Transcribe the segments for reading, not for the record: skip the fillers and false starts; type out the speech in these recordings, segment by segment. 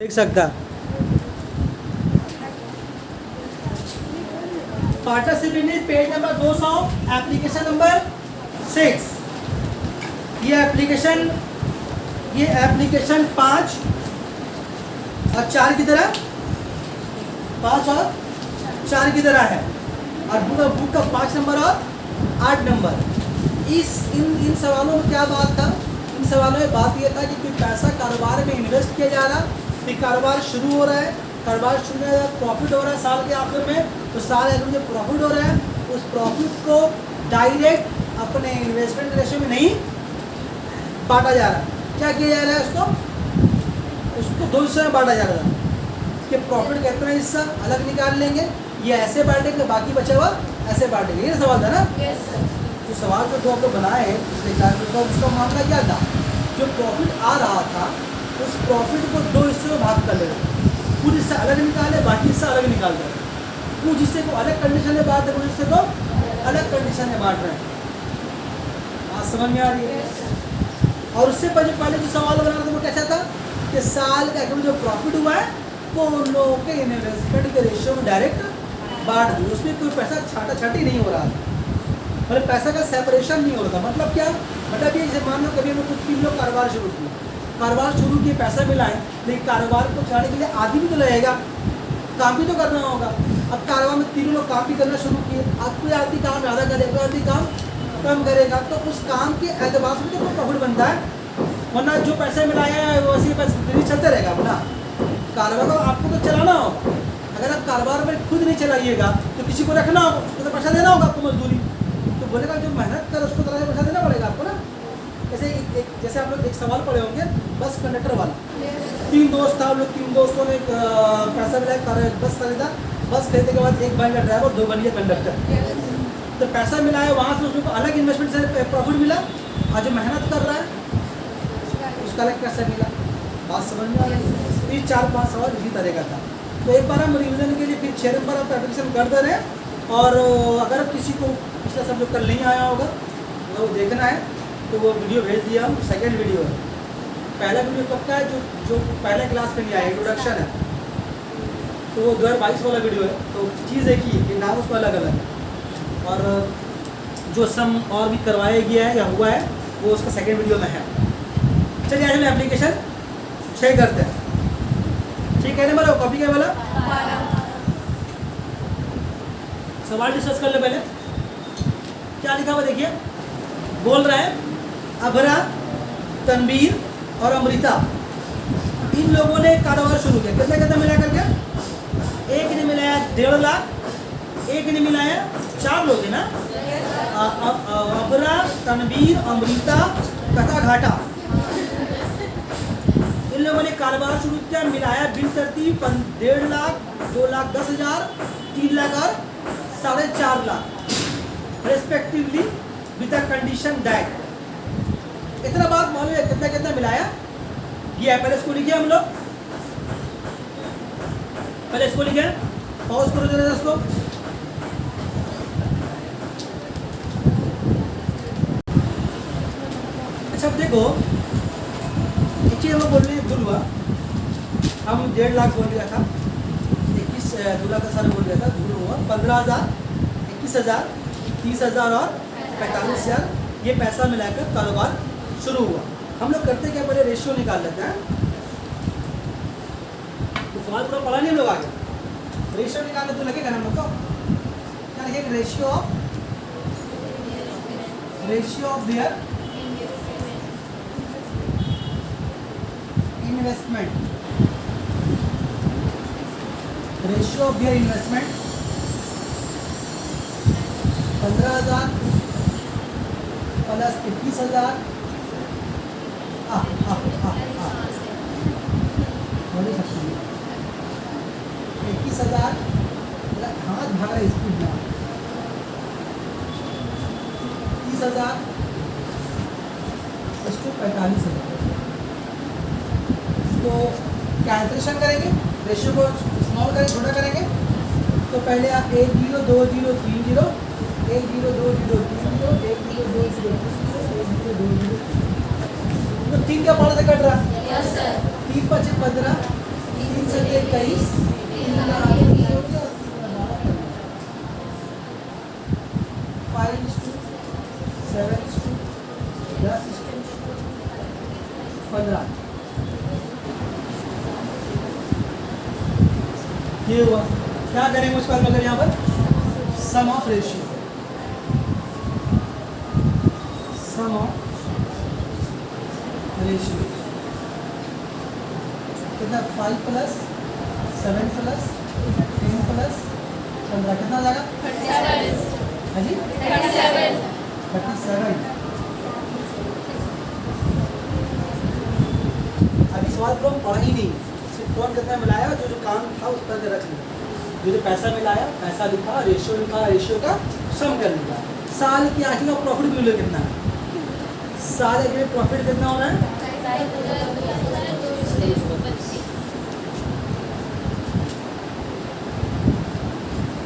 देख सकता। Participant is page number 200, application number 6। ये एप्लीकेशन 5 और 4 की तरह 5 और 4 की तरह है, और बुक का 5 नंबर और 8 नंबर। इन सवालों में क्या बात था? इन सवालों में बात यह था कि कोई पैसा कारोबार में इन्वेस्ट किया जा रहा, फिर कारोबार शुरू हो रहा है, कारोबार शुरू हो रहा है, प्रॉफिट हो रहा है साल के आखिर में, तो साल आखिर में जो प्रॉफिट हो रहा है उस प्रॉफिट को डायरेक्ट अपने इन्वेस्टमेंट रेशियो में नहीं बांटा जा रहा। क्या किया जा रहा है? उसको 2 हिस्सों में बांटा जा रहा है कि प्रॉफिट का इतना हिस्सा अलग निकाल लेंगे, ये ऐसे बांटेंगे, बाकी बचा हुआ ऐसे बांटेंगे। ये सवाल था ना? जो सवाल जो आप लोग बनाए तो उसका मामला क्या था? जो प्रॉफिट आ रहा था उस प्रॉफिट को 2 हिस्सों में भाग कर ले, कुछ हिस्सा अलग निकाले, बाकी हिस्सा अलग निकाल रहे हैं। कुछ हिस्से को अलग कंडीशन में बांट रहे, कुछ हिस्से को अलग कंडीशन में बांट रहे हैं। बात समझ में आ रही है? और उससे पहले जो सवाल बना था वो कैसा था कि साल का जो प्रॉफिट हुआ है वो उन लोगों के इन्वेस्टमेंट के रेशियो में डायरेक्ट बांट दिया, उसमें कोई पैसा छाटा छाटी नहीं हो रहा था, मतलब पैसा का सेपरेशन नहीं हो रहा था। मतलब क्या? मतलब ये जैसे मान लो कभी हम कुछ 3 लोग कारोबार शुरू किए, पैसा मिलाएं, लेकिन कारोबार को चलाने के लिए आदमी भी तो लगेगा, काम भी तो करना होगा। अब कारोबार में 3 लोग काम भी करना शुरू किए, अब कोई आदमी काम ज़्यादा करेगा, कोई आदमी काम कम करेगा, तो उस काम के एतबार से तो प्रॉफिट बनता है, वरना जो पैसा मिलाया है वो उसी पैसे चलते रहेगा अपना। कारोबार को आपको तो चलाना होगा, अगर आप कारोबार में खुद नहीं चलाइएगा तो किसी को रखना होगा, उसको तो पैसा देना होगा आपको, मजदूरी तो बोलेगा जो मेहनत कर उसको तरह से पैसा देना पड़ेगा आपको ना। जैसे आप लोग एक सवाल पढ़े होंगे बस कंडक्टर वाला। 3 दोस्त था, लोग 3 दोस्तों ने पैसा मिलाया, बस खरीदा, बस खरीदने के बाद 1 बन गया ड्राइवर, 2 बन गया कंडक्टर। तो पैसा मिलाया, वहाँ से उसको अलग इन्वेस्टमेंट से प्रॉफिट मिला, और जो मेहनत कर रहा है उसका अलग पैसा मिला। बात समझ में आ रही है? ये 4-5 सवाल इसी तरह का था। तो एक बार हम रिविजन के लिए फिर 6 नंबर आप एप्लीकेशन कर दे रहे हैं, और अगर किसी को पिछला सब जो कल नहीं आया होगा अगर वो देखना है तो वो वीडियो भेज दिया हम। सेकेंड वीडियो है, पहला वीडियो कब का है? जो पहले क्लास में नहीं आया, इंट्रोडक्शन है, तो वो 2022 वाला वीडियो है। तो चीज़ एक ही है कि नाम उसका अलग अलग है, और जो सम और भी करवाया गया है या हुआ है वो उसका सेकेंड वीडियो में है। चलिए आज हम एप्लीकेशन शेयर करते हैं, ठीक है ना? मेरा कॉपी क्या बोला? सवाल डिस्कस कर ले। पहले क्या लिखा हुआ देखिए, बोल रहा है अबरा, तनवीर और अमृता, इन लोगों ने कारोबार शुरू किया। कितना मिला करके? एक ने मिलाया 1.5 लाख, एक ने मिलाया 4 लोग है ना, अबरा, तनवीर, अमृता तथा घाटा, इन लोगों ने कारोबार शुरू किया, मिलाया बिल तरतीब 1.5 लाख, 2,10,000, 3 लाख और 4.5 lakh respectively with the condition that. इतना बात मालूम है कितना मिलाया? ये है, पहले इसको लिखिए हम लोग, पहले इसको लिखे, पॉज करो जरा इसको। अच्छा अब देखो, एक चीज़ हम बोलने भूल हुआ, हम 1.5 लाख बोल दिया था, 2 लाख का सारा बोल दिया था, भूल हुआ। 15,000, 21,000, 30,000 और 45,000 ये पैसा मिलाकर कारोबार शुरू हुआ। हम लोग करते क्या, पहले रेशियो निकाल लेते हैं। तो सवाल पूरा पढ़ा नहीं हम लोग आगे, रेशियो निकालने तो लगेगा हम लोग को। क्या लिखेंगे? Ratio of their investment, ratio of their investment 15,000 plus 21,000, बोले सकते 21,000, हाथ भाग रहा है स्पीड में, 30,000 इसको 45,000। इसको कैलकुलेशन करेंगे, रेशियो को स्मॉल करेंगे, छोटा करेंगे। तो पहले आप 1 0 2 0 3 0, 1 0 2 0 3 0, 1 0 2 0 3 0, 1 0 2 0। तो 3 क्या 5 से कट रहा है? 3 5 15, 21 15 ये हुआ। क्या करेंगे उसके बाद मगर यहाँ पर sum of ratio, sum of ratio कितना 5 + 7 + 10 + 15 कितना आ जाएगा? हाँ जी 37। अभी सवाल को हम पढ़ा ही नहीं, सिर्फ कौन कितना मिलाया, जो जो काम था उस पर रख लिया, जो जो पैसा मिलाया, पैसा लिखा, रेशियो लिखा, रेशियो का सम कर लिया। साल की आखिर का प्रॉफिट भी कितना है, साल के प्रॉफिट कितना होना है?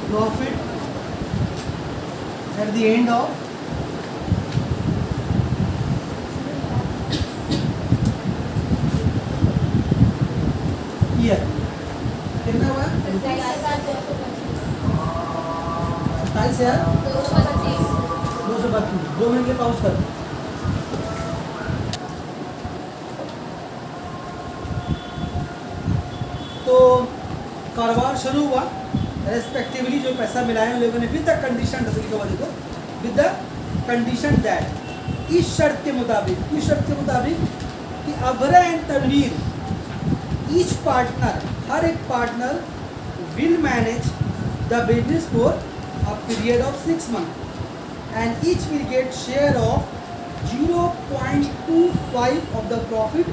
Profit at the end of year कितना हुआ? 27,232। 2 मिनट के पाउस कर। तो कारोबार शुरू हुआ, रेस्पेक्टिवली जो पैसा मिलाया उन लोगों ने with the condition, with the condition that, इस शर्त के मुताबिक कि अबरा एंड तनवीर, ईच पार्टनर, हर एक partner will manage the business for a period of 6 months and each will get share of 0.25 of the profit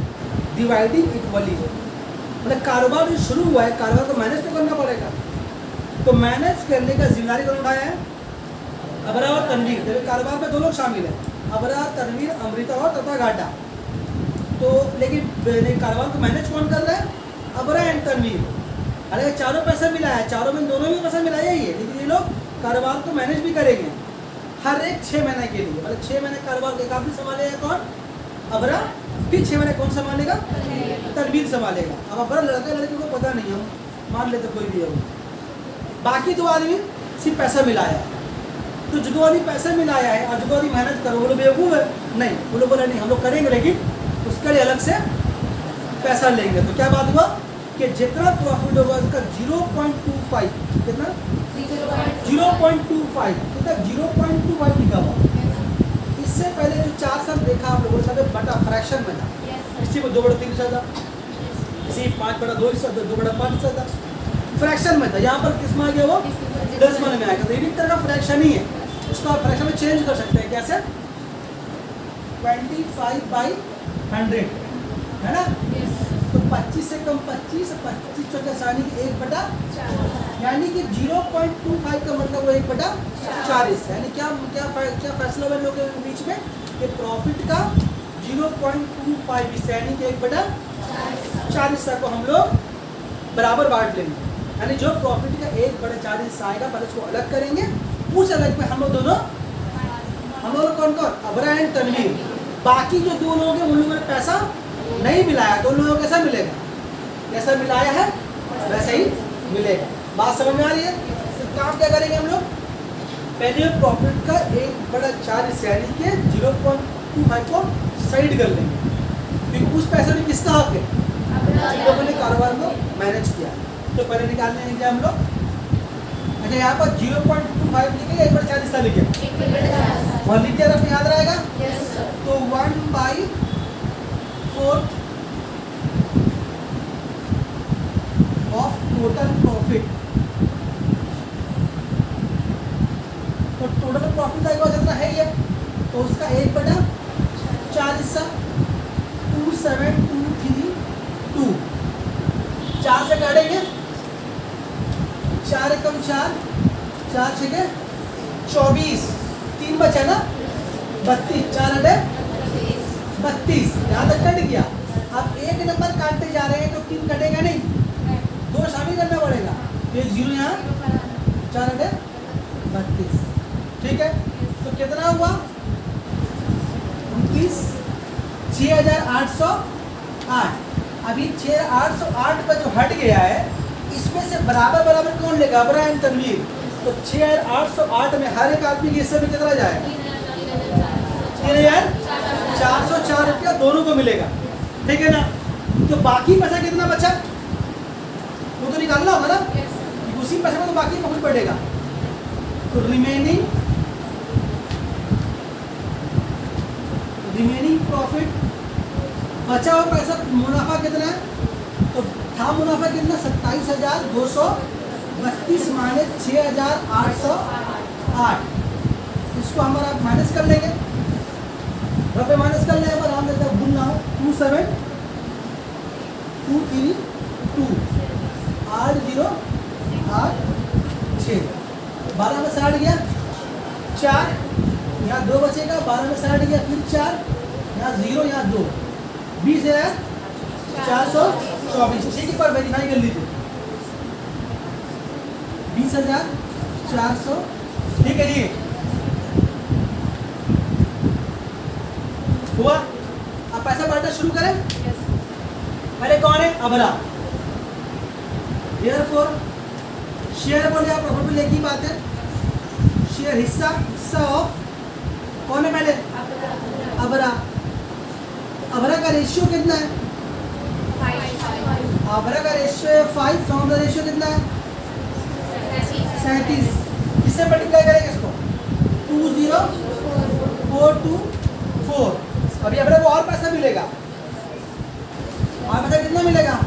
dividing equally. मतलब कारोबार जो शुरू हुआ है, कारोबार को मैनेज तो करना पड़ेगा, तो मैनेज करने का जिम्मेदारी कौन उठाया है? अबरा और तनवीर। देखो कारोबार में 2 लोग शामिल हैं, अबरा, तनवीर, अमृता और तथा घाटा। तो लेकिन कारोबार को मैनेज कौन कर रहा है? अबरा एंड तनवीर। अरे चारों पैसा मिला है, चारों में दोनों में पैसा मिलाया ही है, लेकिन ये लोग कारोबार को मैनेज भी करेंगे हर एक 6 महीने के लिए। मतलब 6 महीने कारोबार एक आदमी संभालेगा कौन? अबरा। फिर 6 महीने कौन संभालेगा? तनवीर संभालेगा। अब अबरा लड़के को पता नहीं, हम मान लेते कोई भी हो, बाकी 2 आदमी सिर्फ पैसा मिलाया। तो जो 2 आदमी पैसा मिलाया है और जो 2 आदमी मेहनत करो, वो लोग बेवकूफ़ है? नहीं, वो लोग बोला नहीं हम लोग करेंगे, लेकिन उसके लिए अलग से पैसा लेंगे। तो क्या बात हुआ कि जितना प्रॉफिट होगा उसका 0.25, कितना 0.25, कितना 0.25 लिखा हुआ। इससे पहले जो 4 साल देखा आप लोगों ने, बटा फ्रैक्शन में था, किसी को 2/3 हिस्सा था, किसी 5/2 हिस्सा था, 2/5 हिस्सा था, फ्रैक्शन में था। यहाँ पर किस में आ गया? वो डेसिमल में आएगा। तो एक तरह का फ्रैक्शन ही है, उसको आप फ्रैक्शन में चेंज कर सकते हैं। कैसे? 25/100 है ना? तो 25 से कम 25, 25 चौके यानी कि 1/4, यानी कि 0.25 का मतलब वो 1/40। यानी क्या फैसला हुआ लोगों के बीच में कि प्रॉफिट का 0.25 हिस्सा यानी कि 1/40 हिस्सा को हम लोग बराबर बांट लेंगे। यानी जो प्रॉफिट का 1/4 हिस्सा आएगा, पहले उसको अलग करेंगे, उस अलग में हम लोग दोनों, हम लोग कौन कौन? अबरा एंड तनवीर। बाकी जो 2 लोग हैं उन लोगों ने पैसा नहीं मिलाया, तो उन लोगों को कैसा मिलेगा? जैसा मिलाया है वैसा ही मिलेगा। बात समझ में आ रही है? तो काम क्या करेंगे हम लोग? पहले प्रॉफिट का 1/4 हिस्सा यानी कि 0.25 को साइड कर लेंगे, क्योंकि उस पैसे में किसका हक है? जिन लोगों ने कारोबार को मैनेज किया। तो पहले निकालने हैं क्या हम लोग? अच्छा यहाँ पर 0.25 लिखे, 1/4 हिस्सा लिखे, वहाँ लिख दिया, आपको याद रहेगा? तो 1/4 ऑफ टोटल प्रॉफिट। तो टोटल प्रॉफिट का जितना है ये, तो उसका 1/4 हिस्सा 27,232। 4 से काटेंगे, 4 कम 4, 4 6 24, 3 बचा ना 32, 4 अड़े 32, यहाँ तक कट गया। अब एक नंबर काटते जा रहे हैं तो 3 कटेगा नहीं, 2 शामिल करना पड़ेगा, 1 0 यहाँ, 4 अड़े 32। ठीक है, तो कितना हुआ? 29,6,808। अभी 6,808 पर जो हट गया है, इसमें से बराबर बराबर कौन लेगा? अबरा एंड तनवीर। तो 6,808 में हर एक आदमी के हिस्से में कितना जाएगा? 3,404 रुपया दोनों को मिलेगा, ठीक है ना। तो बाकी पैसा कितना बचा वो तो निकालना होगा ना, उसी पैसे में तो बाकी पहुंच पड़ेगा। तो रिमेनिंग प्रॉफिट, बचा हुआ पैसा मुनाफा कितना है? तो था मुनाफा कितना? 27,232 माइनस 6,808। इसको हमारा माइनस कर लेंगे, रुपये माइनस कर लेंगे। पर हम लेते हैं भूल ना हो 27,232 8,086। 12 में से हट गया 4, यहाँ 2 बचेगा। 12 में से हट गया फिर 4, यहाँ 0, यहाँ 2, 20,424। ठीक है, पर वेरीफाई कर लीजिए 20,400। ठीक है जी, हुआ। अब पैसा बांटना शुरू करें। पहले कौन है? अबरा। Therefore, शेयर बोले आप प्रॉफिट में एक ही बात है। शेयर हिस्सा ऑफ कौन है? पहले अबरा। अबरा का रेशियो कितना है? अबरा का रेशियो है 5। तो हमारा रेशियो कितना है? 37। किससे मल्टीप्लाई करेंगे इसको? 20424। अभी अबरा को और पैसा मिलेगा। और पैसा कितना मिलेगा?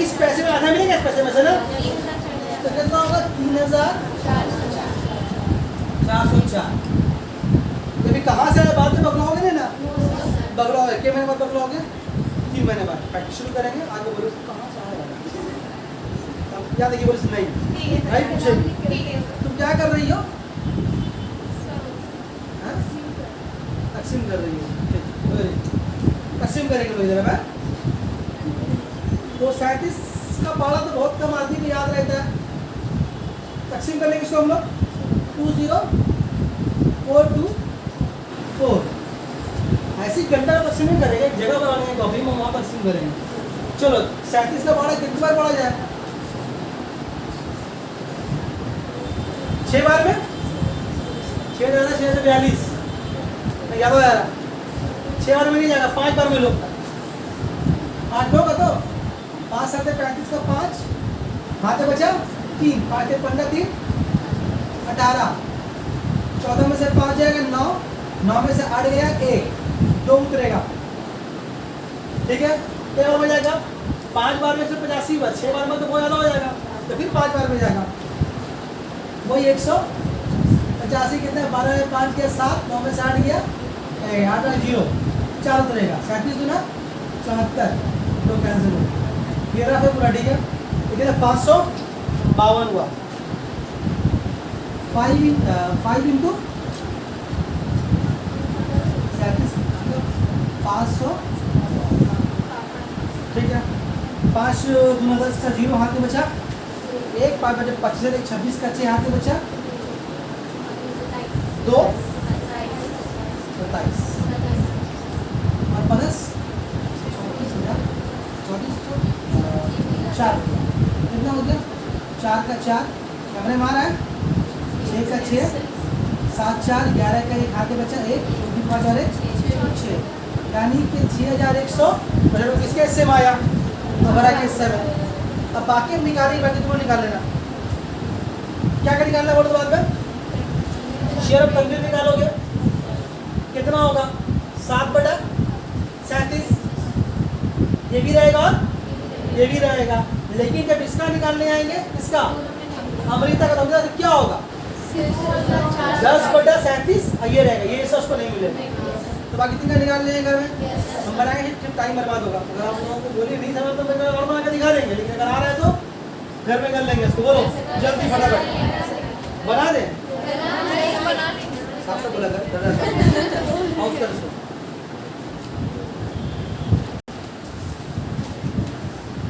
इस पैसे में आधा मिलेगा, इस पैसे में से ना। तो कितना होगा? 3,404। अभी कहाँ से आया? बाद में बगलाओगे ना, बगलाओगे। क्या महीने बाद बगलाओगे? 3 महीने बाद। प्रैक्टिस शुरू करेंगे। आगे बोलो कहाँ से आएगा? क्या देखिए बोले नहीं भाई पूछे तुम क्या कर रही हो? तकसीम कर रही हो। तकसीम करेंगे लोग जरा। तो 37 का पाला तो बहुत कम आदमी को याद रहता है। तकसीम कर लेंगे इसको हम लोग 20424। ऐसी घंटा का तकसीम नहीं करेंगे, एक जगह बनाएंगे कॉपी में, वहाँ तकसीम करेंगे। चलो 37 का पाला कितनी बार पढ़ा जाए? 6 बार में 6 से 42 याद हो जा रहा। 6 बार में नहीं जाएगा, 5 बार में लो। 8 होगा तो 5 7 35 का 5 हाथ बचा 3, 5 15 3 18। 14 में से 5 जाएगा 9, 9 में से 8 गया 1, 2 उतरेगा। ठीक है, क्या हो जाएगा? 5 बार में से 85 बार, 6 बार में तो बहुत ज़्यादा हो जाएगा। तो फिर 5 बार में जाएगा वही 185। कितने? 12 में 5 गया 7, 9 में से 8 गया 8 0, 4 उतरेगा। 37 गुना 74, तो कैंसिल हो। ये रहा पूरा। ठीक है, ठीक है। 552 हुआ। 5 इंटू 37 500। ठीक है, 5 दूना 10 का 0 हाथ में बचा। 1 5 बचे 25, 1 26 का 6 हाथ में बचा। 2 27 और प्लस 4 कितना हो गया? 4 का 4 कैमरे मारा है। 6 का 6 7 4 11 का 1 हाथ में बचा। 1 5 और 1 6, यानी कि 6,100 किसके हिस्से में आया? अबरा के हिस्से में। अब बाकी हम निकालेंगे, बाकी तुम निकाल लेना। क्या क्या निकालना बोलो तो बाद में? शेयर ऑफ तनवीर निकालोगे, कितना होगा? 7/37। ये भी रहेगा और ये भी रहेगा। लेकिन जब इसका निकालने आएंगे, इसका अमृता का, तो क्या होगा? 10/37 ये रहेगा। ये इसका उसको नहीं मिलेगा। तो बाकी 3 का निकाल लेंगे घर में। हम बनाएंगे, फिर टाइम बर्बाद होगा। अगर आप लोगों को बोलिए नहीं समझ तो मैं और बना के दिखा देंगे, लेकिन अगर आ रहा है तो घर में कर लेंगे इसको। बोलो जल्दी फटाफट बना दें। सबसे बोला कर इसको।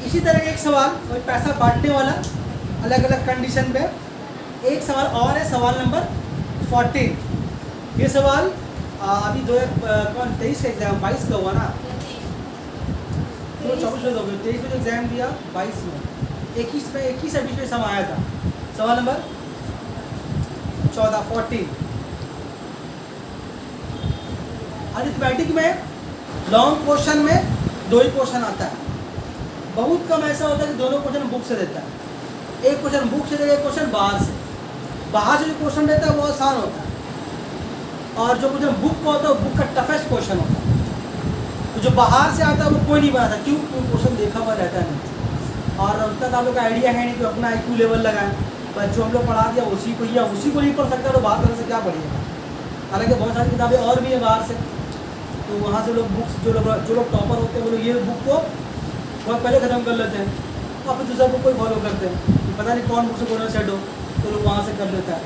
इसी तरह का एक सवाल, कोई पैसा बांटने वाला अलग अलग कंडीशन पे। एक सवाल और है, सवाल नंबर 14। ये सवाल अभी 2023 का एग्जाम 22 का हुआ ना, तो 24 में दोगे, 23 में जो एग्जाम दिया 22 में, 21 में 21 से 20 में सम आया था। सवाल नंबर 14 14। अरिथमेटिक में लॉन्ग क्वेश्चन में 2 ही क्वेश्चन आता है। बहुत कम ऐसा होता है कि दोनों क्वेश्चन बुक से देता है। एक क्वेश्चन बुक से देगा, एक क्वेश्चन बाहर से। बाहर से जो क्वेश्चन देता है वो आसान होता है, और जो क्वेश्चन बुक का होता है वो बुक का टफेस्ट क्वेश्चन होता है। तो जो बाहर से आता है वो कोई नहीं बनाता, क्यों? क्वेश्चन देखा हुआ रहता नहीं, और अब तक आप लोग का आइडिया है नहीं कि अपना IQ लेवल लगाएं। पर जो हम लोग पढ़ा दिया उसी को, या उसी को नहीं पढ़ सकता तो बाहर करने से क्या पढ़िएगा। हालांकि बहुत सारी किताबें और भी है बाहर से, तो वहाँ से लोग बुक्स, जो लोग टॉपर होते हैं वो लोग ये बुक को बहुत पहले ख़त्म कर लेते हैं, और फिर दूसरा बुक को फॉलो करते हैं। पता नहीं कौन बुक से कौन सेट हो, तो लोग वहाँ से कर लेता है।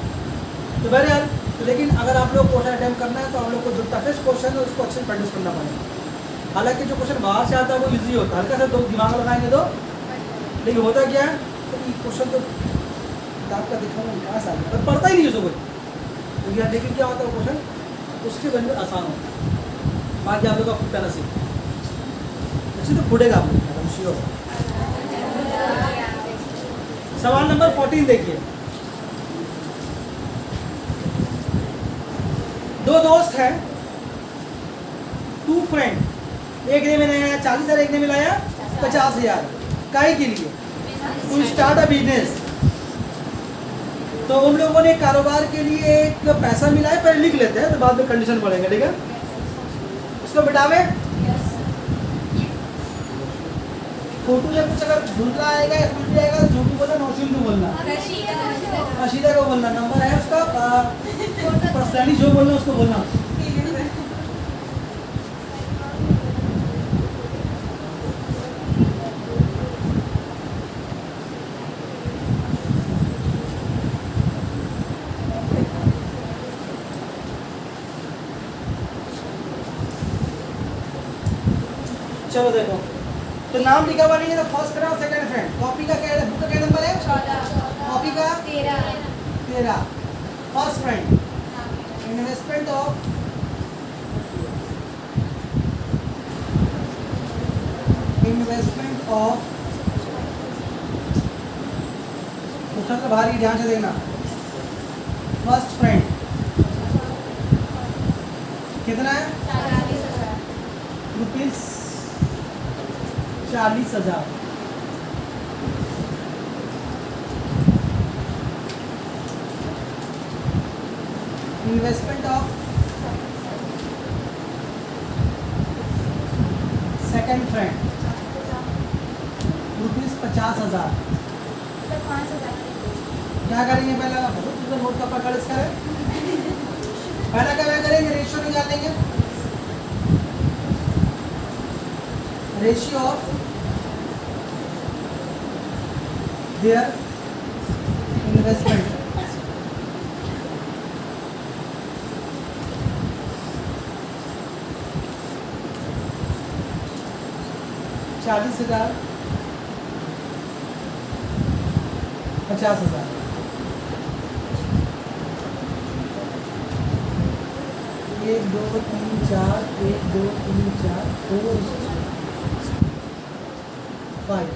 तो बहरहाल, लेकिन अगर आप लोग क्वेश्चन अटैम्प्ट करना है तो आप लोग को जो टफेस्ट क्वेश्चन है उसको अच्छे से प्रैक्टिस करना पड़ेगा। हालांकि जो क्वेश्चन बाहर से आता है वो ईजी होता है, हल्का सा दिमाग लगाएंगे तो। लेकिन होता क्या है, तो ये क्वेश्चन तो किताब का देखा हुआ कहाँ से आ गया, पर पढ़ता ही नहीं उसको कोई। तो यहाँ देखिए क्या होता है, वो क्वेश्चन उसके वजह से आसान होता है। बाकी आप लोग का फुटना नसीब अच्छी तो फूटेगा आप लोग श्योर। सवाल नंबर 14 देखिए। 2 दोस्त हैं, 2 फ्रेंड, एक ने मिलाया 40,000, एक ने मिलाया 50,000 काय के लिए टू स्टार्ट अ बिजनेस। तो उन लोगों ने कारोबार के लिए एक पैसा मिला है, पहले लिख लेते हैं तो बाद में कंडीशन पढ़ेंगे, ठीक है? उसको मिटावे। फोटो में कुछ अगर धुंधला आएगा या खुल जाएगा तो झूठ बोलना, नौशीन को बोलना, रशीदा को बोलना। नंबर है उसका, पर्सनली जो बोलना उसको बोलना। चलो देखो, तो नाम लिखा हुआ नहीं है तो फर्स्ट फ्रेंड और सेकंड फ्रेंड। कॉपी का क्या है, बुक का क्या नंबर है? 14। कॉपी का 13। First friend, investment of question का भारी ध्यान से देखना। फर्स्ट फ्रेंड कितना है? 40,000 rupees, 40,000। Investment of second friend ₹50,000। क्या करेंगे पहला? बहुत नोट का पकड़ इसका है। पहला क्या करेंगे, रेशियो निकालेंगे। Ratio of their investment. $40,000, $50,000। 1 2 3 4, 1 2 3 4, 4 5।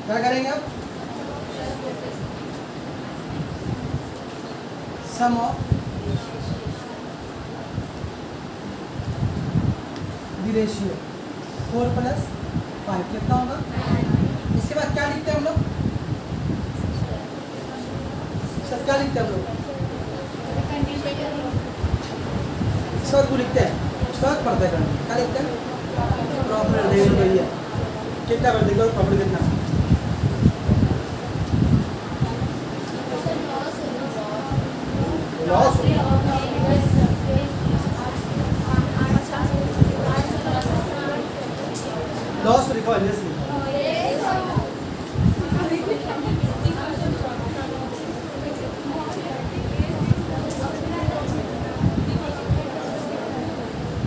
क्या करेंगे अब? सम ऑफ द रेशियो 4 + 5 कितना होगा? इसके बाद क्या लिखते हैं हम लोग? सब क्या लिखते हैं हम लोग? सब को लिखते हैं, सब पढ़ते हैं। क्या लिखते हैं? प्रॉफिट देखो भैया कितना कर देगा, प्रॉफिट कितना। लॉस लॉस लिखो, जैसे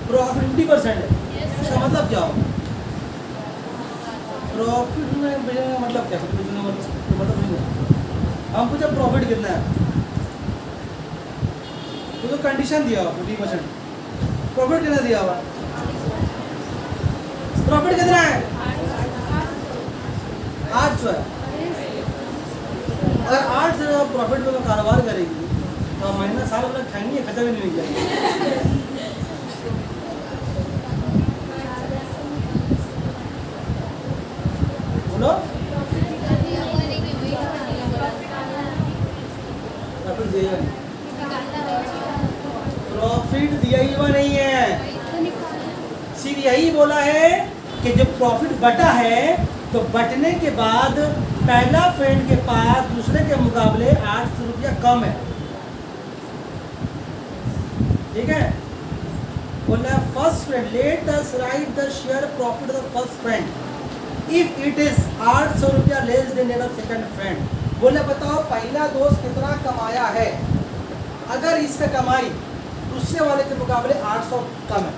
प्रॉफिट 50% है। इसका मतलब क्या होगा? प्रॉफिट में बेचने का मतलब क्या है? मतलब नहीं है। हमको जब प्रॉफिट कितना है तो कंडीशन दिया 50%। प्रॉफिट कितना दिया हुआ? प्रॉफिट कितना है? 800 है। अगर 800 प्रॉफिट में कारोबार करेगी तो महीना साल अपना खाएंगे, खत्म ही नहीं जाएगी। बोलो, प्रॉफिट दिया नहीं, प्रॉफिट दिया ही हुआ नहीं है। सिर्फ यही बोला है कि जब प्रॉफिट बटा है तो बटने के बाद पहला फ्रेंड के पास दूसरे के मुकाबले 800 रुपया कम है। ठीक है, बोला first friend let us right the share profit of first friend if it is 800 रुपया less than that of second friend. बोले बताओ पहला दोस्त कितना कमाया है, अगर इसका कमाई दूसरे वाले के मुकाबले 800 कम है।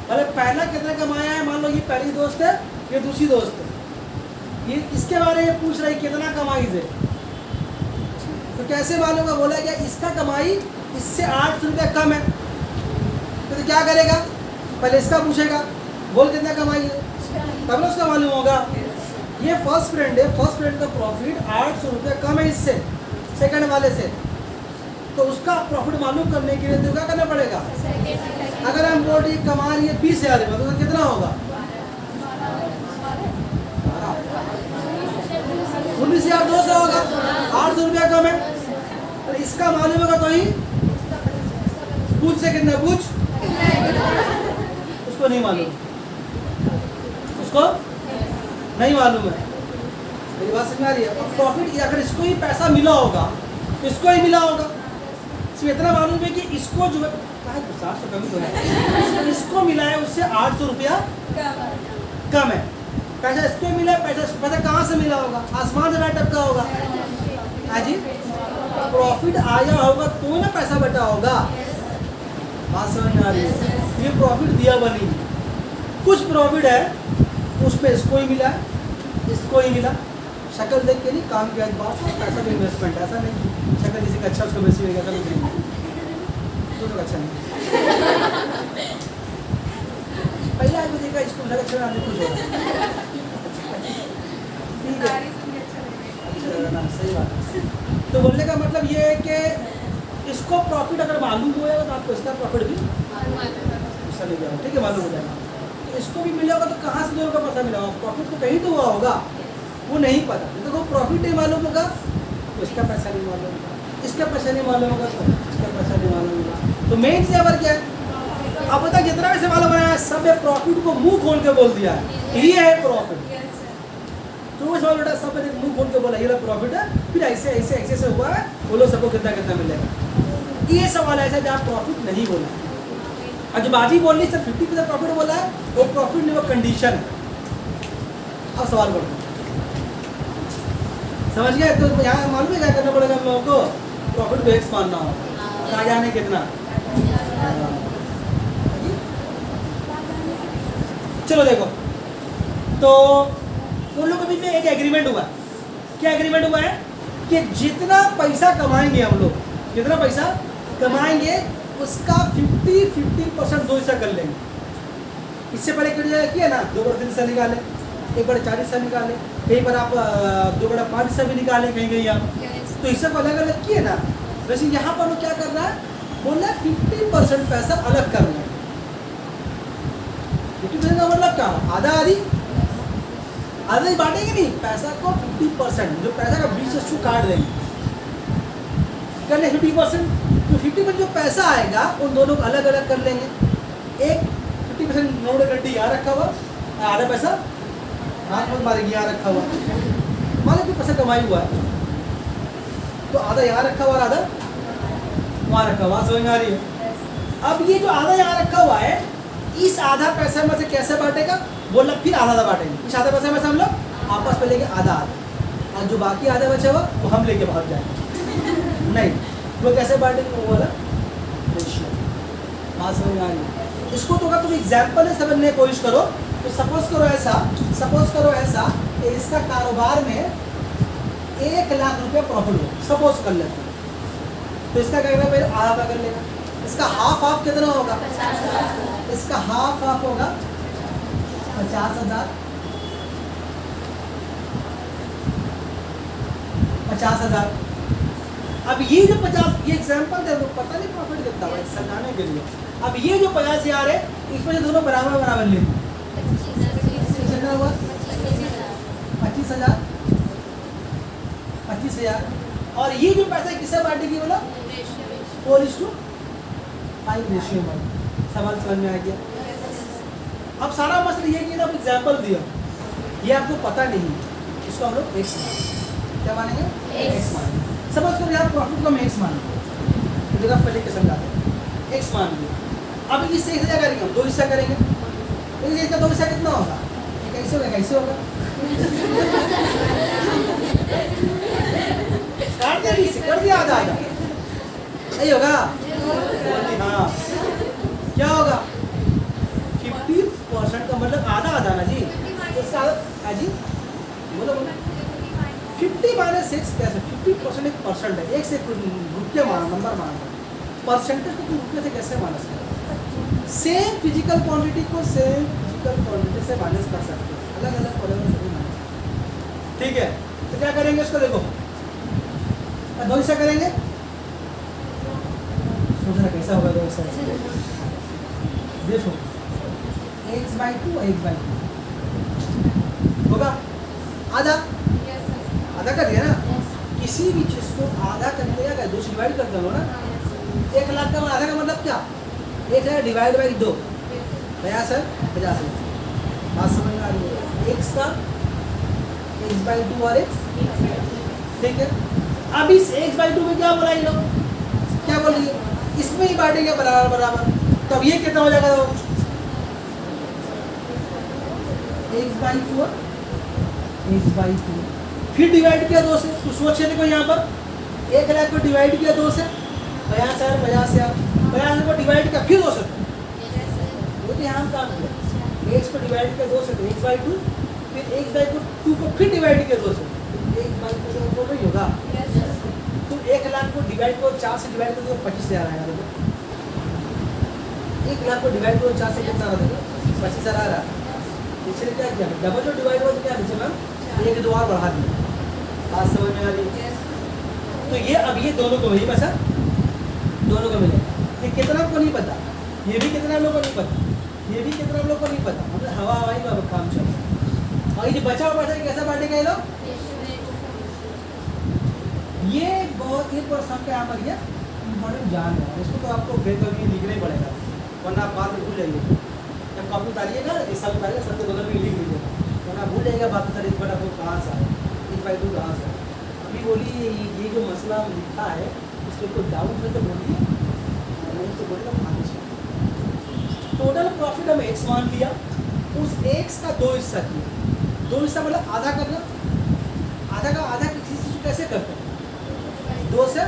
बोले पहला कितना कमाया है, मान लो ये पहली दोस्त है, ये दूसरी दोस्त है, ये इसके बारे में पूछ रही कितना कमाई है, तो कैसे मालूम होगा? बोला क्या इसका कमाई इससे 800 रुपया कम है, तो क्या करेगा? पहले इसका पूछेगा, बोल कितना कमाई है, तब ना उसका मालूम होगा। ये फर्स्ट फ्रेंड है, फर्स्ट फ्रेंड का प्रॉफिट 800 रुपया कम है इससे सेकंड वाले से, तो उसका प्रॉफिट मालूम करने के लिए तो क्या करना पड़ेगा? अगर हम बोल रही कमा रही है 20,000 रुपये, तो कितना होगा? 19,200 होगा, 800 रुपया कम है। तो इसका मालूम होगा तो ही पूछ से कितना पूछ, उसको नहीं मालूम, उसको नहीं मालूम है। मेरी बात समझ आ रही है? प्रॉफिट अगर इसको ही पैसा मिला होगा, इसको ही मिला होगा, सिर्फ इतना मालूम है कि इसको जो है 700 कम तो है, इसको मिला है उससे 800 रुपया कम है। पैसा इसको मिला है, पैसा कहाँ से मिला होगा? आसमान से बैठक का होगा। हाँ जी, प्रॉफिट आया होगा तो ना पैसा बटा होगा। बात समझ में आ रही है? ये प्रॉफिट दिया बनी, कुछ प्रॉफिट है उसमें इसको ही मिला, इसको ही मिला। शक्ल देख के नहीं काम किया, बात पैसा भी इन्वेस्टमेंट, ऐसा नहीं शक्ल किसी का अच्छा उसको बेसी होगा, ऐसा कुछ नहीं, तो अच्छा नहीं। पहले आगे देखा इसको लगा अच्छा आने कुछ होगा, ठीक है, अच्छा लगा ना, सही बात। तो बोलने का मतलब ये है कि इसको प्रॉफिट अगर मालूम हो जाएगा तो आपको इसका प्रॉफिट भी चले जाएगा। ठीक है, मालूम हो जाएगा, तो इसको भी मिला होगा तो कहाँ से दोनों का पैसा मिला होगा? प्रॉफिट तो कहीं तो हुआ होगा, वो नहीं पता। तो प्रॉफिट नहीं मालूम होगा तो इसका पैसा नहीं मालूम होगा, इसका पैसा नहीं मालूम होगा तो इसका पैसा नहीं मालूम होगा। तो मेन चीज़ पर क्या है? अब बता जितना भी सवाल बनाया है सब प्रॉफिट को मुंह खोल के बोल दिया है, ये है प्रॉफिट। तो वो सवाल बेटा सब मुंह खोल के बोला ये प्रॉफिट है, फिर ऐसे ऐसे ऐसे से हुआ है, बोलो सबको कितना कितना मिलेगा। ये सवाल ऐसा जहाँ प्रॉफिट नहीं बोला, और जो बाजी बोल रही सर 50% प्रॉफिट बोला है, वो प्रॉफिट नहीं, वो कंडीशन है। अब सवाल बोलो, समझ गए? तो यहाँ मालूम है क्या करना पड़ेगा हम लोगों को? प्रॉफिट को एक्स मानना हो, कहाँ जाने कितना। चलो देखो, तो उन लोगों के बीच में एक एग्रीमेंट हुआ। क्या एग्रीमेंट हुआ है? कि जितना पैसा कमाएंगे हम लोग, जितना पैसा कमाएंगे उसका 50% दो हिस्सा कर लेंगे। इससे पहले किया ना, 2/3 हिस्सा निकाले, 1/4 हिस्सा निकाले, कहीं पर आप 2/5 हिस्सा भी निकाले, कहीं कहीं आप तो हिस्सा को अलग अलग किए ना। वैसे यहाँ पर वो क्या कर रहा है? बोल रहा है 50% पैसा अलग करना है। 50% का मतलब क्या? आधा आधी, आधा ही बांटेंगे नहीं, पैसा को 50% जो पैसा का 20 काट देंगे, कर ले 50%। तो 50% जो पैसा आएगा उन दोनों को अलग अलग कर लेंगे। एक 50% नोट गड्डी यहाँ रखा हुआ, आधा पैसा हाथ मत मारेगी यहाँ रखा हुआ, मान लो कि पैसा कमाई हुआ है तो आधा यहाँ रखा हुआ, आधा वहाँ रखा हुआ। समझ में आ रही है? अब ये जो आधा यहाँ रखा हुआ है, इस आधा पैसे में से कैसे बांटेगा? बोला फिर आधा बांटेंगे, इस आधा पैसे में से हम लोग आपस में लेंगे आधा आधा, और जो बाकी आधा बचा हुआ वो हम लेके भाग जाएंगे। नहीं, वो कैसे बांटेंगे? वो वाला रेशियो। बात समझ में आ रही है? इसको तो अगर तुम एग्जाम्पल से समझने की कोशिश करो तो सपोज करो ऐसा कि इसका कारोबार में 1 लाख रुपये प्रॉफिट हो, सपोज कर लेते हैं, तो इसका क्या करेगा? पहले आधा कर लेगा, इसका हाफ कितना होगा? इसका हाफ होगा 50,000। 50,000। अब ये जो 50, ये एग्जाम्पल दे दो, पता नहीं प्रॉफिट कितना हुआ समझाने के लिए। अब ये जो 50,000 है, इसमें से दोनों बराबर बराबर ले लो। कितना हुआ? 25,000। 25,000। और ये जो पैसा किससे बांटेगी बोलो? 4:5 रेशियो में। सवाल समझ में आ गया? अब सारा मसला ये कि आप एग्जाम्पल दिया, ये आपको पता नहीं, इसको हम लोग एक्स मानेंगे। क्या मानेंगे? एक्स मानेंगे। समझ करो यार, प्रॉफिट को हम एक्स मानेंगे, जगह पहले के समझाते हैं, एक्स मान लिया। अब इससे एक हिस्सा करेंगे, हम 2 हिस्सा करेंगे। इसका 2 हिस्सा कितना होगा? कैसे होगा? कैसे होगा? कर दिया आधा आधा, सही होगा? हाँ, क्या होगा? 50% का मतलब आधा आधा ना जी, इसका आधा जी, बोलो बोलो। 50 - 6 कैसे? 50% एक परसेंट है, एक से रुपये माना, नंबर माना, परसेंटेज को रुपये से कैसे माइनस करें? सेम फिजिकल क्वांटिटी को सेम फिजिकल क्वांटिटी से माइनस कर सकते हैं, अलग अलग पॉलीमर से माइनस। ठीक है, तो क्या करेंगे इसको? देखो 2 हिस्सा करेंगे, सोचना कैसा होगा 2 हिस्सा। देखो x/2 x/2 होगा आधा, आधा कर दिया ना। किसी भी चीज को आधा करने का क्या, 2 से डिवाइड करते हो ना। 1 लाख का आधा का मतलब क्या? 1 है डिवाइड बाई 2, 50 है 50 है। बात समझ में आ रही है? x का x/2 और x, ठीक है। अब इस x/2 में क्या बोला ये लोग? क्या बोलिए? इसमें ही बांटेंगे बराबर बराबर, तब ये कितना हो जाएगा? x/4 x/4, फिर डिवाइड किया 2 से। तो सोचिए, देखो यहाँ पर 1 लाख को डिवाइड किया 2 से, 50 है 50 को डिवाइड किया फिर 2 से, वो तो यहाँ काम किया। x को डिवाइड किया 2 से तो x/2, फिर x/2 को फिर डिवाइड किया 2 से, 1/4 नहीं होगा। तो 1 लाख को डिवाइड करो 4 से, डिवाइड करो 25,000 आएगा। देखो 1 लाख को डिवाइड करो 4 से कितना आ रहा है? 25,000 आ रहा है। इसलिए क्या किया? डबल जो डिवाइड हुआ तो क्या नीचे मैम 1 2 और बढ़ा दिया। बात समझ में आ रही है? तो ये अब ये दोनों को वही पैसा दोनों को मिलेगा। ये कितना को नहीं पता, ये भी कितना लोगों को नहीं पता, ये भी कितना लोगों को नहीं पता, मतलब हवा हवाई का काम चल रहा है। और ये बचा हुआ पैसा कैसा बांटेगा ये लोग? ये बहुत ही प्रश्न के यहाँ पर ये इम्पोर्टेंट जान है, इसको तो आपको फिर कभी लिखना ही पड़ेगा, वरना आप बाद में भूल जाएंगे। जब कॉपी उतारिएगा, इस साल उतारिएगा, सब के बगल में लिख लीजिएगा, वरना भूल जाएगा बात। सर इस बटा कहाँ से आए, 1/2 कहाँ से आए? अभी बोलिए ये जो मसला लिखा है, इसमें कोई डाउट है तो बोलिए, नहीं तो बोलिए आगे चलिए। टोटल प्रॉफिट हम एक्स मान लिया, उस एक्स का 2 हिस्सा किया। 2 हिस्सा मतलब आधा करना, आधा का आधा किसी चीज़ को कैसे करते हैं? 2 से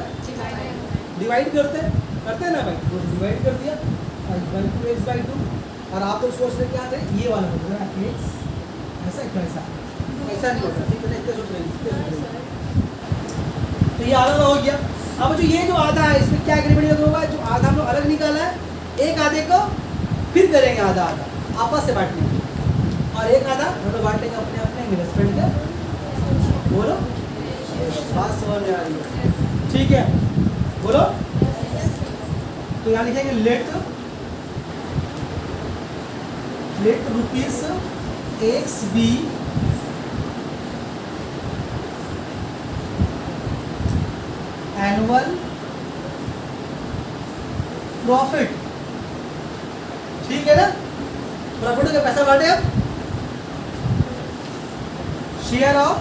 डिवाइड करते हैं ना भाई, 2 से डिवाइड कर दिया, x/2 x/2। और आप तो सोच रहे क्या थे? ये वाला होता है x, ऐसा कैसा ऐसा नहीं होता, ठीक है ना? इतने सोच रहे हैं। तो ये आधा हो गया। अब जो ये जो आधा है, इसमें क्या एग्रीमेंट होगा? जो आधा हम लोग अलग निकाला है, एक आधे को फिर करेंगे आधा आधा आपस से बांटेंगे, और एक आधा हम लोग बांटेंगे अपने अपने इन्वेस्टमेंट के। बोलो, बात समझ में आ रही है? ठीक है, बोलो। तो यहाँ लिखेंगे let rupees XB annual profit, ठीक है ना? प्रॉफिट का पैसा बांटे अब शेयर ऑफ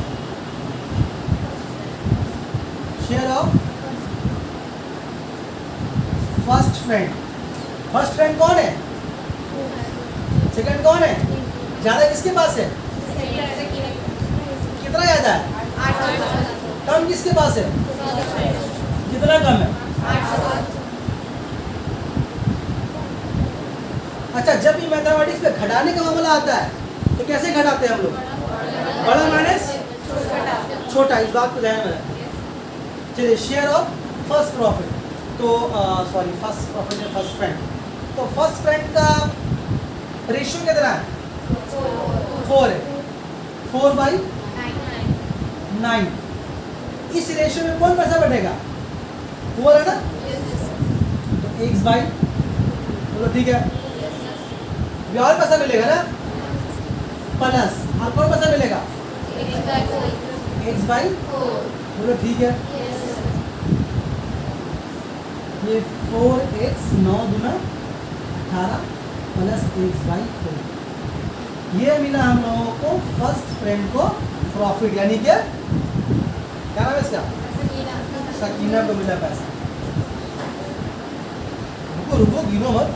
फर्स्ट फ्रेंड कौन है? सेकंड कौन है? ज्यादा किसके पास है? कितना ज्यादा है? कम किसके पास है? कितना कम है? अच्छा, जब ये मैथमेटिक्स में घटाने का मामला आता है तो कैसे घटाते हैं हम लोग? बड़ा माइनस छोटा, इस बात को ध्यान में रखें। चलिए, शेयर ऑफ फर्स्ट प्रॉफिट तो सॉरी फर्स्ट फ्रेंड, तो फर्स्ट फ्रेंड का रेशियो कितना है? 4 है। 4/9। इस रेशियो में कौन पैसा बैठेगा? 4 है ना, तो x बाई, बोलो ठीक है। अभी और पैसा मिलेगा ना, प्लस और कौन पैसा मिलेगा? x/4, बोलो ठीक है। ये 4x 9 दूना 18 प्लस x/4, ये मिला हम लोगों को फर्स्ट फ्रेंड को प्रॉफिट, यानी क्या नाम है इसका? सकीना को मिला पैसा। रुको रुको, गिनो मत।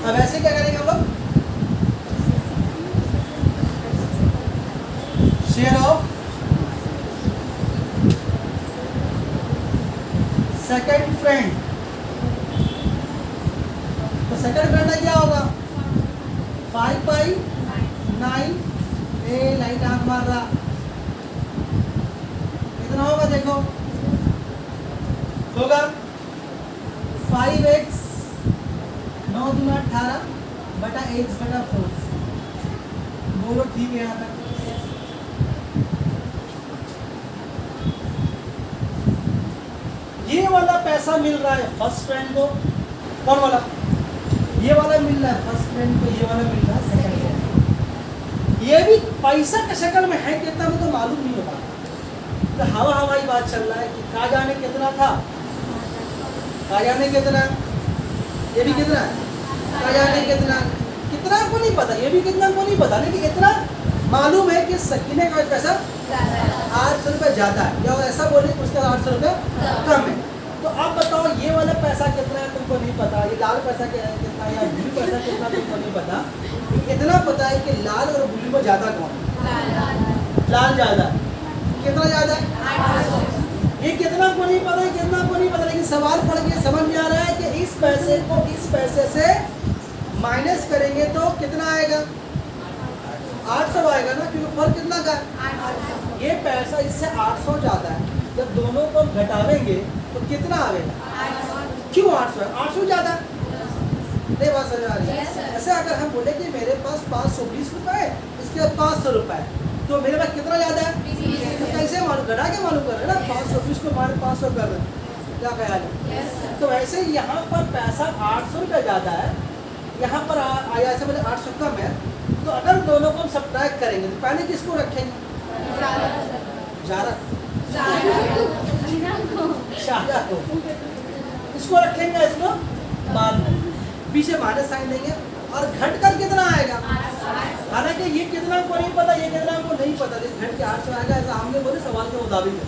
अब ऐसे क्या करेंगे हम लोग? शेयर ऑफ सेकंड फ्रेंड, तो सेकंड फ्रेंड का क्या होगा? 5/9। ए लाइट आंख मार रहा, कितना होगा देखो? होगा 5x 9 दूना 18 बटा x/4, बोलो ठीक है। यहाँ तक ये वाला पैसा मिल रहा है फर्स्ट फ्रेंड को, कौन वाला? ये वाला मिल रहा है फर्स्ट फ्रेंड को, ये वाला मिल रहा है सेकंड फ्रेंड। ये भी पैसा के शक्ल में है कितना, में तो मालूम नहीं होता, तो हवाई बात चल रहा है कि कहाँ जाने कितना था, कहाँ जाने कितना, ये भी कितना, कहाँ जाने कितना, कितना को नहीं पता, ये भी कितना को नहीं पता, लेकिन इतना मालूम है कि सकीने का पैसा 800 रुपये ज़्यादा है, या ऐसा बोले उसका 800 रुपये कम है। तो अब बताओ ये वाला पैसा कितना है तुमको नहीं पता, ये लाल पैसा कितना है या ब्लू पैसा कितना तुमको नहीं पता, इतना पता है कि लाल और ब्लू में ज़्यादा कौन? लाल ज़्यादा। कितना ज़्यादा है? 800। ये कितना को नहीं पता है, कितना को नहीं पता, लेकिन सवाल पढ़ के समझ में आ रहा है कि इस पैसे को इस पैसे से माइनस करेंगे तो कितना आएगा? 800 आएगा ना, क्योंकि फर्क कितना का है? ये पैसा इससे 800 ज़्यादा है, जब दोनों को घटावेंगे तो कितना आएगा? 800। क्यों 800? 800 ज़्यादा नहीं, बात समझ आ रही है? ऐसे अगर हम बोले कि मेरे पास 520 रुपये है, इसके 500 रुपये है, तो मेरे पास कितना ज़्यादा है? तो कैसे मालूम, घटा के मालूम कर रहे हैं ना, 520 को मारे 500 कर रहे हैं, क्या ख्याल है? तो वैसे यहाँ पर पैसा 800 रुपये ज़्यादा है, यहाँ पर आया ऐसे बोले 800 कम है, तो अगर दोनों को हम सब्ट्रैक्ट करेंगे तो पहले किसको रखेंगे? शाहरा को, इसको रखेंगे, इसको बाद में पीछे माइनस साइन देंगे, और घट कर कितना आएगा? हालांकि ये कितना को नहीं पता, ये कितना को नहीं पता, लेकिन घट के 800 आएगा, ऐसा हमने बोले सवाल के मुताबिक है।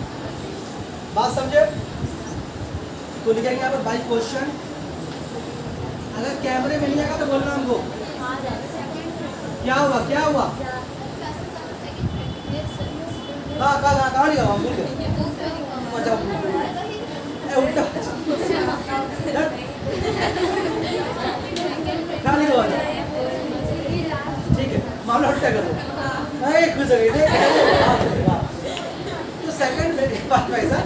बात समझे? तो लिखेंगे यहाँ पर बाई क्वेश्चन, अगर कैमरे में नहीं आएगा तो बोलना हमको क्या हुआ, क्या हुआ? कहाँ लिया हम भूल गए। अच्छा उल्टा कहाँ लिखा हुआ? ठीक है, मामला उल्टा कर दो। खुश हो गई तो सेकंड पैसा।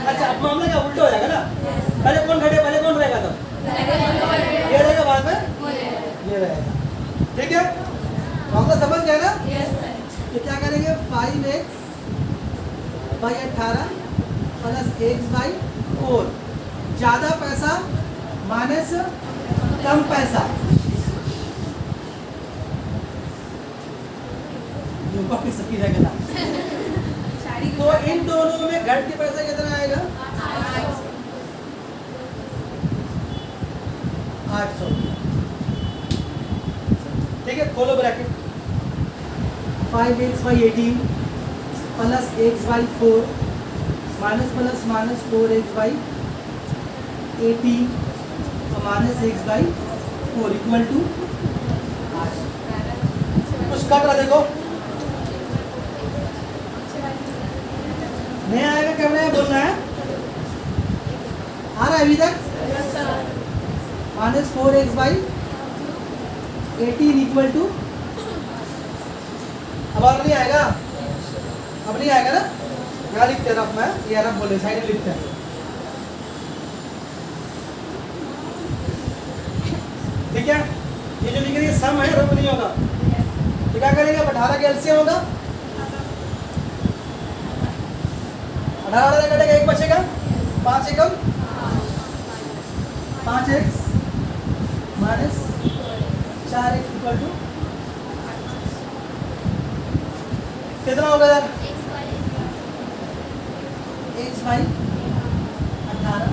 अच्छा अब मामला क्या उल्टा हो जाएगा ना, पहले कौन घटे, पहले कौन रहेगा? तब ये रहेगा, बाद में ये रहेगा। ठीक है, मामला समझ गए ना? तो क्या करेंगे? 5x/18 प्लस x/4, ज़्यादा पैसा माइनस कम पैसा, सकी रहेगा। तो इन दोनों में घट के पैसा कितना आएगा? 800। ठीक है, खोलो bracket. 5x/18 plus x/4 minus plus minus 4x/18 minus x/4 equal to 800। कुछ कट रहा देखो, नहीं आएगा, करना है, बोलना है। आ रहा है अभी तक? माइनस 4x/18 इक्वल टू, अब और नहीं आएगा, अब नहीं आएगा ना, यहाँ लिखते हैं रफ में, ये रफ बोले साइड में लिखते हैं। ठीक है, ये जो लिख रही है सम है, रब नहीं होगा। तो क्या करेंगे, 18 का एलसीएम होगा, 18 से कटेगा, एक बचेगा, 5 एकम 5x minus 4x equal to कितना होगा यार, x बाई 18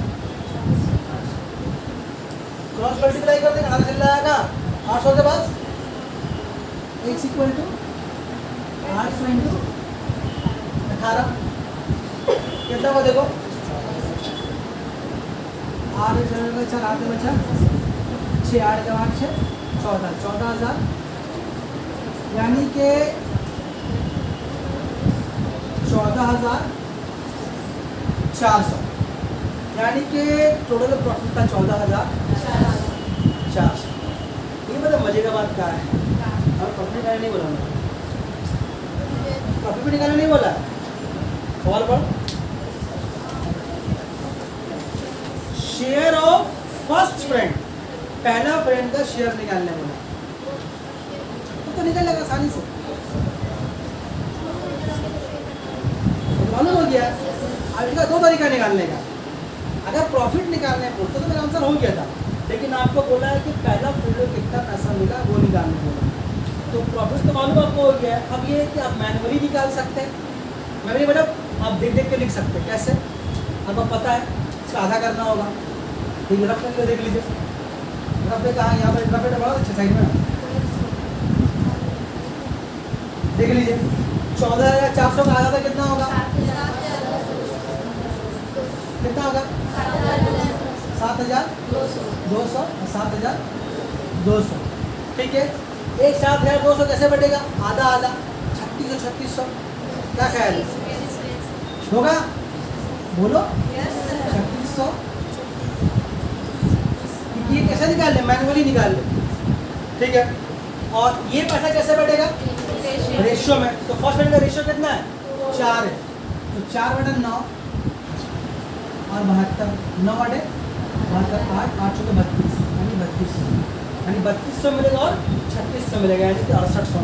क्रॉस मल्टीप्लाई कर देंगे, 18 चल जाएगा 800 के पास, x इक्वल टू 800 इंटू 18 कितना हुआ देखो, 8 4 8 बचा 6 8 का 8 6 14,000 यानी कि 14,400 यानी कि टोटल प्रॉफिट था 14,400। ये मतलब मजे का बात क्या है, और प्रॉफिट निकालने नहीं बोला, प्रॉफिट भी निकालने नहीं बोला, सवाल पढ़, शेयर ऑफ फर्स्ट फ्रेंड, पहला फ्रेंड का शेयर निकालने बोला, तो निकल लेगा आसानी से, मालूम हो गया। अब इसका दो तरीका निकालने का, अगर प्रॉफिट निकालने बोलते तो मेरा आंसर हो गया था, लेकिन आपको बोला है कि पहला फ्रेंड को कितना पैसा मिला वो निकालने बोला, तो प्रॉफिट तो मालूम आपको हो गया है। अब ये है कि आप मैनुअली निकाल सकते हैं, मैनुअली मतलब आप देख देख के लिख सकते हैं, कैसे, आपको पता है इसका आधा करना होगा, ठीक है, रफ करके देख लीजिए, रफ पे कहाँ, यहाँ पर रफ पे बहुत अच्छा साइड में देख लीजिए, 14,400 का आधा था कितना होगा, कितना होगा 7,200 और 7,200, ठीक है। एक 7,200 कैसे बढ़ेगा, आधा आधा 3600, क्या ख्याल है होगा, बोलो 3600, ये कैसे निकाल ले, मैनुअली निकाल ले, ठीक है। और ये पैसा कैसे बढ़ेगा, रेशियो में, तो फर्स्ट फ्रेंड का रेशियो कितना है, 4 है, तो 4/9 और 72, 9/72 8 8 के 32 यानी 3200, यानी 3200 मिलेगा और 3600 मिलेगा, यानी कि 6800।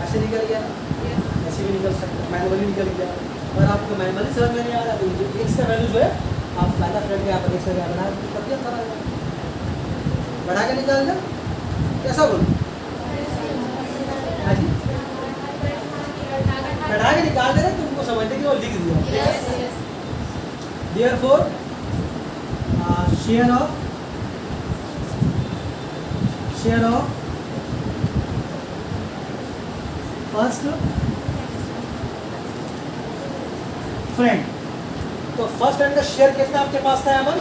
ऐसे निकल गया, ऐसे भी निकल सकता है, मैनुअली निकल गया। और आपको मैनुअली समझ में नहीं आ रहा तो एक्स का वैल्यू जो है आप पहला फ्रेंड के यहाँ पर देख सकते हैं, तभी अच्छा रहेगा, बढ़ा के निकाल दे, कैसा बोलो, हाँ जी, बढ़ा के निकाल दे रहे तुमको समझने की, और लिख दिया, therefore share of first friend, तो फर्स्ट फ्रेंड का शेयर कितना आपके पास था यहाँ पर,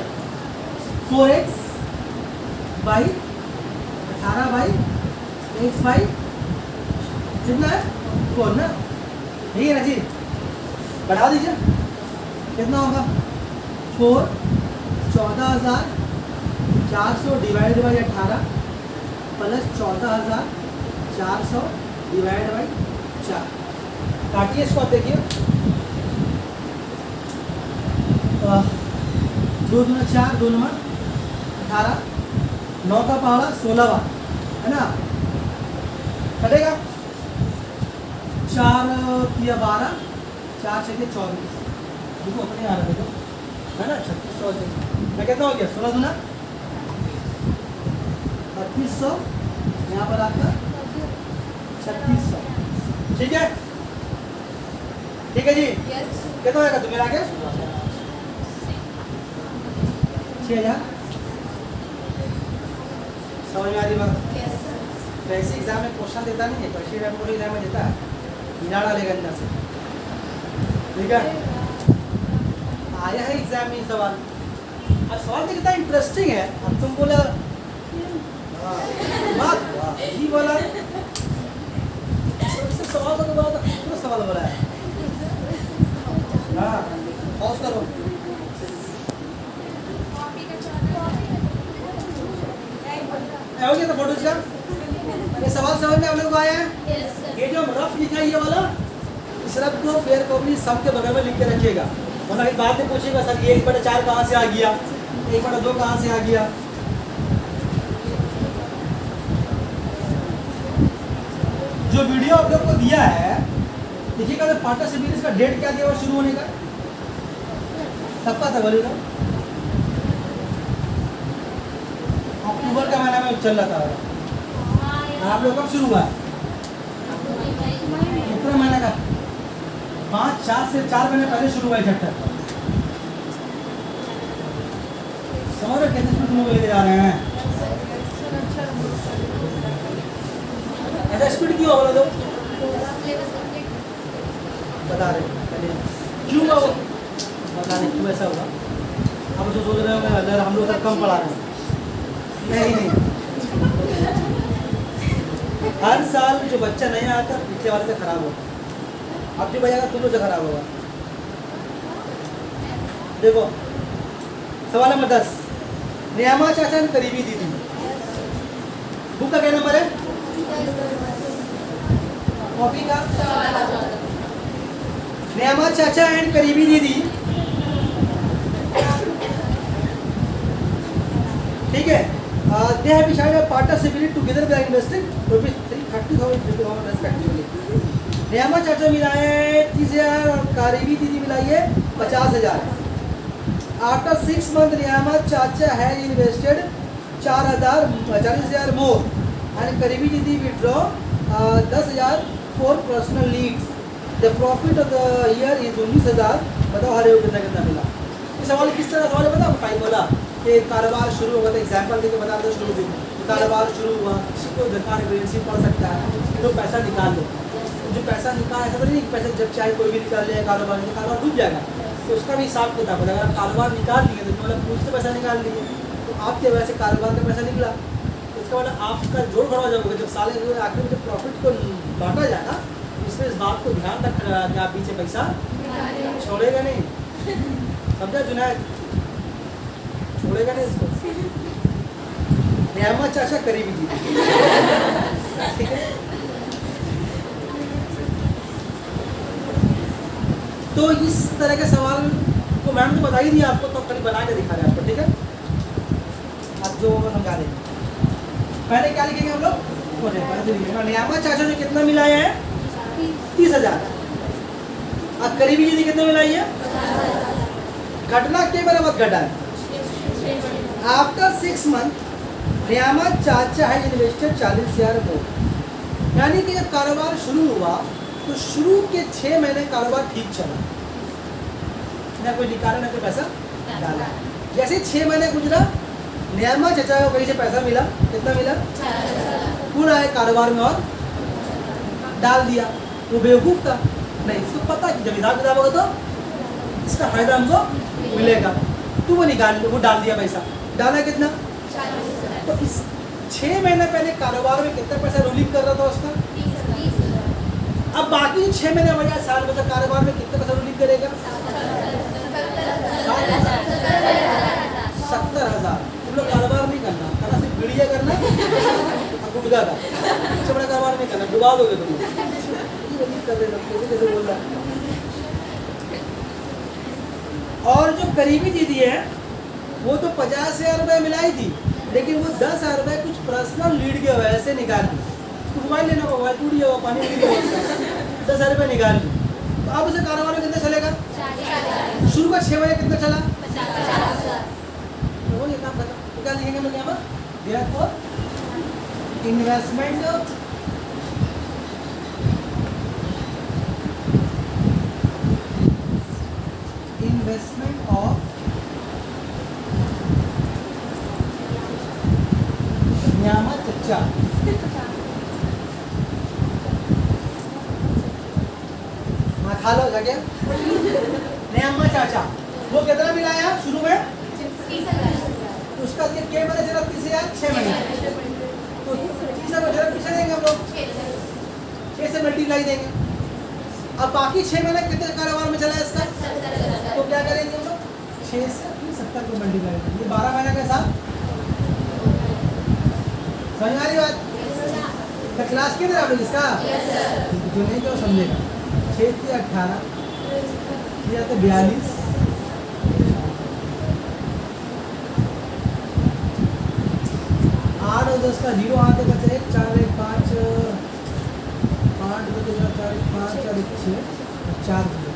4x by 18 by x by कितना है 4 ना, यही है ना जी, बढ़ा दीजिए, कितना होगा 4 14,400 divide by 18 plus 14,400 divide by 4, काटिए इसको, आप देखिए 2 दूना 4, 2 नंबर 18, 9 का पहाड़ा 16 बार है ना, कटेगा 4 या 12 4 6 24, देखो अपने आ रहा देखो है ना, 3600 मैं कहता हूँ क्या, 16 दूना 3200, यहाँ पर आपका 3600, ठीक है, ठीक है जी, कितना होगा तुम्हें आगे 6,000, समझ में आ रही बात, वैसे एग्जाम में क्वेश्चन देता नहीं है, क्वेश्चन में पूरे एग्जाम में देता है, हीरा डालेगा अंदर से, ठीक है, आया है एग्जाम में सवाल, अब सवाल तो कितना इंटरेस्टिंग है, अब तुम बोला बात ही बोला, सवाल तो बोला पूरा सवाल बोला है, हाँ पॉज करो, हो गया था फोटो इसका, ये सवाल समझ में आप लोग को आया है, ये जो रफ लिखा है ये वाला, इस रफ को फेयर कॉपी सब के बगल में लिख के रखिएगा, वरना एक बात नहीं पूछेगा सर ये 1/4 कहाँ से आ गया, 1/2 कहाँ से आ गया, जो वीडियो आप लोग को दिया है, देखिएगा तो पार्टिसिपेंट्स का डेट क्या दिया हुआ शुरू होने का, सबका था बोलेगा अक्टूबर का महीना में चल रहा था। आप लोग कब शुरू हुआ? अप्रैल महीने का 4 से 4 महीने पहले शुरू हुआ है चैप्टर। समझ रहे कितने स्पीड में लेके जा रहे हैं? ऐसा स्पीड क्यों बोला? तो बता रहे पहले क्यों हुआ वो, बता रहे क्यों ऐसा हुआ। अब तो सोच रहे हो अगर हम लोग सब कम पढ़ा रहे हैं, नहीं हर साल जो बच्चा नहीं आता पिछले वाले से खराब होगा, अब जो बजाएगा तुम लोग से खराब होगा। देखो सवाल नंबर 10, नियामा चाचा एंड करीबी दीदी, बुक का क्या नंबर है? कॉपी का नियामा चाचा एंड करीबी दीदी, ठीक है। They have decided a partnership together by investing ₹330,000 respectively. नियामा चाचा मिलाए 30,000 और करीबी दीदी मिलाइए 50,000। After 6 months, नियामा चाचा has invested 40,000 more and करीबी दीदी withdraw 10,000 for personal needs. The profit of the year is 19,000। बताओ हर एक कितना कितना मिला? ये सवाल किस तरह सवाल है बताओ? टाइम वाला कि कारोबार शुरू होगा, तो एग्जाम्पल देके बता दो शुरू भी कारोबार शुरू हुआ, किसी को दरकार इमरजेंसी पड़ सकता है तो पैसा निकाल लो। जो पैसा निकाल ऐसा तो नहीं कि पैसा जब चाहे कोई भी निकाल ले, कारोबार डूब जाएगा, तो उसका भी हिसाब किताब है। अगर आप कारोबार निकाल लिए तो मतलब पूछ से पैसा निकाल लिए, तो आपके वजह से कारोबार का पैसा निकला, तो उसका मतलब आपका जोड़ खड़ा हो जाएगा। जब साल आखिर में जब प्रॉफिट को बांटा जाएगा, इसमें इस बात को ध्यान रखना कि आप पीछे पैसा छोड़ेगा नहीं, समझा जुनैद? छोड़ेगा नहीं इसको। नियामा चाचा करीबी दीदी, ठीक है। तो इस तरह के सवाल को मैम ने बता ही दिया आपको, तो कभी बना के दिखा रहे हैं आपको, ठीक है। अब जो समझा देंगे, पहले क्या लिखेंगे हम लोग? नियामा चाचा ने कितना मिलाया है? 30,000। अब करीबी दीदी कितना मिलाई है? घटना के बराबर घटा है। आफ्टर 6 मंथ नियामा चाचा है इन्वेस्टेड 40,000 मोर, यानी कि जब कारोबार शुरू हुआ तो शुरू के 6 महीने कारोबार ठीक चला, ना कोई निकाला ना कोई पैसा डाला। जैसे 6 महीने गुजरा, नियामा चाचा को कहीं से पैसा मिला, कितना मिला? पूरा है कारोबार में और डाल दिया। वो बेवकूफ़ था नहीं, इसको पता कि जब हिसाब किताब होगा तो इसका फायदा हमको मिलेगा, तो वो निकाल वो डाल दिया पैसा। डाला कितना? तो इस 6 महीने पहले कारोबार में कितना पैसा रोलिंग कर रहा था उसका? 30,000। अब बाकी 6 महीने बजाय साल में कारोबार में कितना पैसा रोलिंग करेगा? 70,000। तुम लोग कारोबार नहीं करना, खाना सिर्फ वीडियो करना और गुटखा का, इससे बड़ा कारोबार नहीं करना, डुबा दोगे तुम कर रहे जैसे बोल रहा। और जो करीबी दीदी है वो तो 50,000 रुपये मिलाई थी, लेकिन वो 10,000 रुपये कुछ पर्सनल लीड की वजह से निकाल दी। तो मोबाइल लेना, मोबाइल टूट गया, पानी गिर गया, 10,000 रुपये निकाल दी। तो अब उसे कारोबार में कितना चलेगा? शुरू का 6 महीने कितना चला? 50,000। तो ये काम खत्म। तो क्या लिखेंगे हम यहाँ पर? देयरफॉर इन्वेस्टमेंट ऑफ नियामा चाचा खा लो क्या? नियामा चाचा वो कितना मिलाया शुरू में? 30,000। उसका क्या महीने चला? 30,000 6 महीने, तो 30,000 जरा पीछे देंगे हम लोग, 6 से मल्टीप्लाई देंगे। अब बाकी 6 महीने कितने कारोबार में चला इसका? तो क्या करेंगे हम लोग? 6 से 70 को मल्टीप्लाई करेंगे, 12 महीने के साथ। समझ आ रही बात? तो क्लास किधर आप लोग इसका? जो नहीं तो समझेगा। 6 से 18 या तो 42, 8 और 10 का 0 आते बचे 1 4 1 5 5 और 1 6 और 4 0।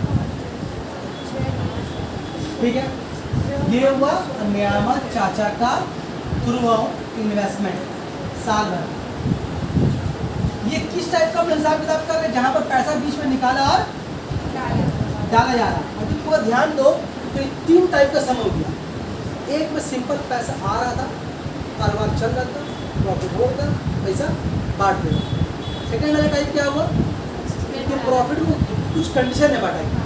ठीक है, ये हुआ नियामत चाचा का थ्रू आउट इन्वेस्टमेंट साल भर। ये किस टाइप का हम हिसाब किताब कर रहे हैं, जहाँ पर पैसा बीच में निकाला और डाला जा रहा है। अभी पूरा ध्यान दो, तो ये 3 टाइप का सम हो गया। एक में सिंपल पैसा आ रहा था, कारोबार चल रहा था, प्रॉफिट हो रहा था, पैसा बांट देगा। सेकेंड वाला टाइप क्या हुआ कि प्रॉफिट को कुछ कंडीशन में बांटा गया।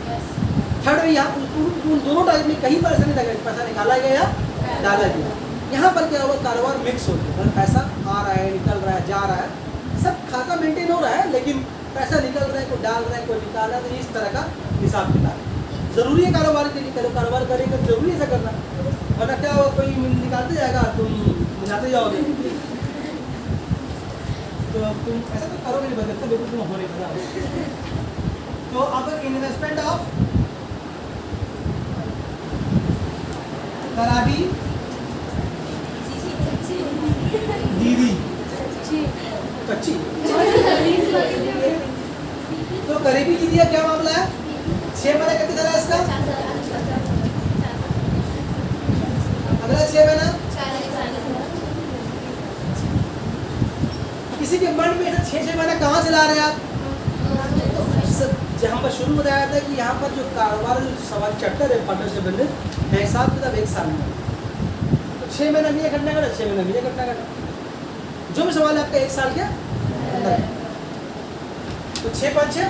थर्ड में यहाँ उन दोनों टाइप में कहीं पर ऐसा नहीं लगा पैसा निकाला गया या डाला गया। यहाँ पर क्या हुआ, कारोबार मिक्स हो गया, मतलब पैसा आ रहा है, निकल रहा है, जा रहा है, सब खाता मेंटेन हो रहा है, लेकिन पैसा निकल रहा है, कोई डाल रहा है, कोई निकाल रहा है। तो इस तरह का हिसाब किताब जरूरी है कारोबार के लिए। कारोबार करेंगे जरूरी है ऐसा करना, वरना क्या होगा, कोई निकालते जाएगा, तुम मिलाते जाओगे, तो तुम ऐसा तो करोगे नहीं, बदलते बिल्कुल तुम होने का। तो अब इन्वेस्टमेंट ऑफ कराबी दीदी कच्ची, तो करीबी दीदी का क्या मामला है, 6 महीने कितने करा इसका, अगला 6 महीना। किसी के मन में 6 महीना कहाँ से ला रहे हैं आप, जहाँ पर शुरू बताया था कि यहाँ पर जो कारोबार जो सवाल चैप्टर है पार्टनरशिप बिजनेस है, हिसाब किताब 1 साल में, तो 6 महीना भी ये घटना घटा, 6 महीना भी ये घटना घटा, जो भी सवाल है आपका 1 साल के अंदर। तो 6 5 6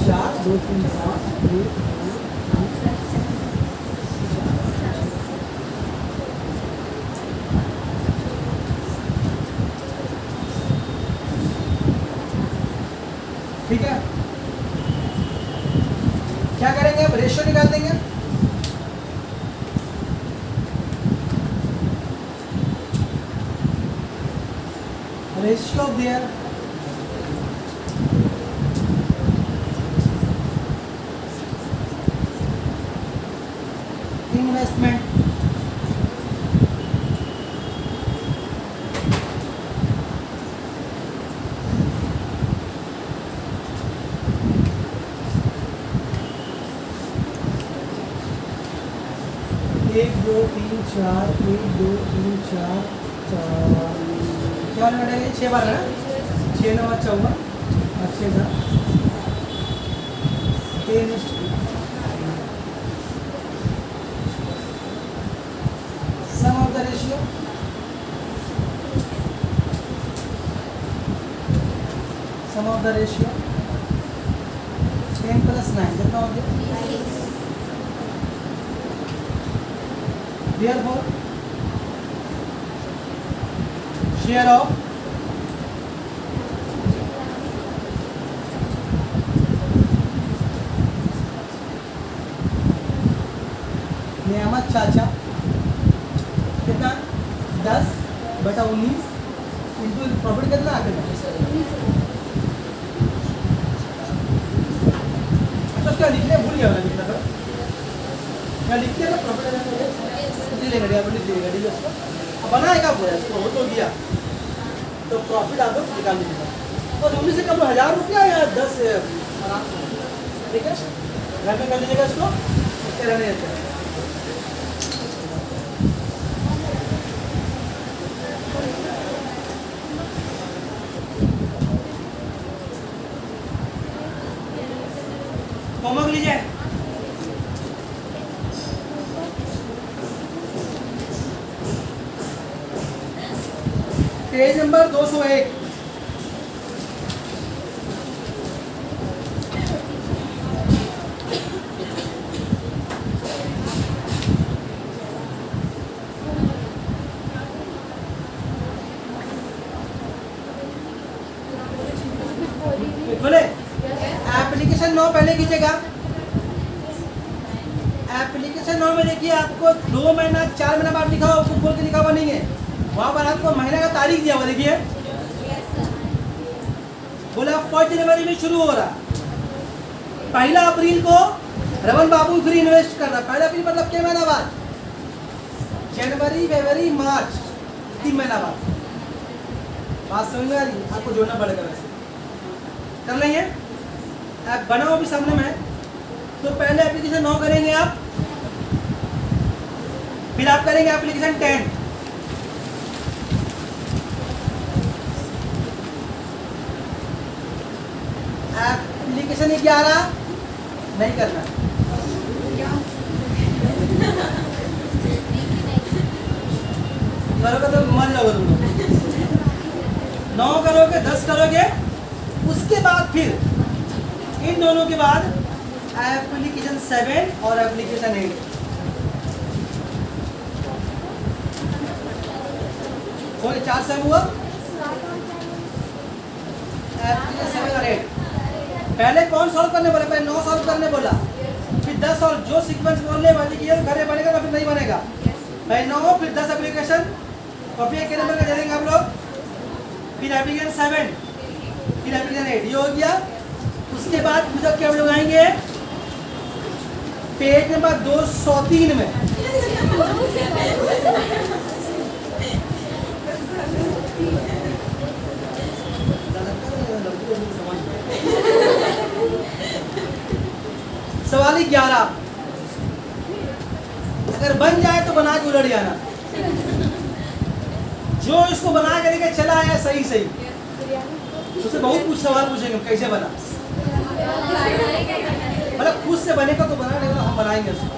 4 2 3 7 1 ठीक है। क्या करेंगे अब, रेशियो निकाल देंगे। रेशियो ऑफ देयर इन्वेस्टमेंट एक दो तीन चार, 1 2 3 4 4 क्या लड़ेगा, 6 बार है, 6 9 14 और 6 10 sum of the ratio sum of the ratio 10 + 9 कितना हो गया। Therefore, share of नियामत चाचा कितना 10/19 इंटू प्रॉफिट कितना आ गया। अच्छा उसका लिखने भूल गया लिखना था, क्या लिखते हैं ना प्रॉफिट बनाएगा पूरा इसको हो तो गया, तो प्रॉफिट आप लोग निकाल लीजिएगा। और 19 से कम 1000 रुपया या 10 आराम से, ठीक है, घर में कर लीजिएगा इसको, रहने देते हैं। होमवर्क लीजिए। Page number 201। बोले एप्लीकेशन 9 पहले कीजिएगा। एप्लीकेशन 9 में देखिए आपको 2 महीना 4 महीना बाद लिखा हुआ, आपको बोल के लिखा हुआ नहीं है, वहाँ पर आपको महीने का तारीख दिया हुआ। देखिए बोला 1 जनवरी में शुरू हो रहा, 1 अप्रैल को रमन बाबू फिर इन्वेस्ट करना। 1 अप्रैल मतलब क्या महीना बाद? जनवरी, फरवरी, मार्च, 3 महीना बाद। बात समझ में आ रही? आपको जोड़ना पड़ेगा वैसे। कर लेंगे? ऐप बनाओ भी सामने में। तो पहले एप्लीकेशन 9 करेंगे आप, फिर आप करेंगे एप्लीकेशन 10। एप्लीकेशन 11 नहीं करना, करोगे तो मर जाओगे तुम लोग। 9 करोगे, 10 करोगे, उसके बाद फिर इन दोनों के बाद एप्लीकेशन 7 और एप्लीकेशन 8। कोई 4 सेम हुआ? एप्लीकेशन 7 और 8। पहले कौन सॉल्व करने बोला? पहले 9 सॉल्व करने बोला, फिर 10 और जो सीक्वेंस बोलने वाली कि घर बनेगा तो फिर नहीं बनेगा। पहले 9 फिर 10 एप्लीकेशन कॉपी के नंबर का दे देंगे आप लोग, फिर एप्लीकेशन 7, फिर एप्लीकेशन 8। ये हो गया। उसके बाद मुझे क्या हम लोग आएंगे पेज नंबर 203 में। सवाल 11 अगर बन जाए तो बना के उलट जाना। जो इसको बना के लेके चला आया सही सही, उससे बहुत कुछ सवाल पूछेंगे कैसे बना। मतलब खुद से बनेगा तो बना लेगा, हम बनाएंगे उसको।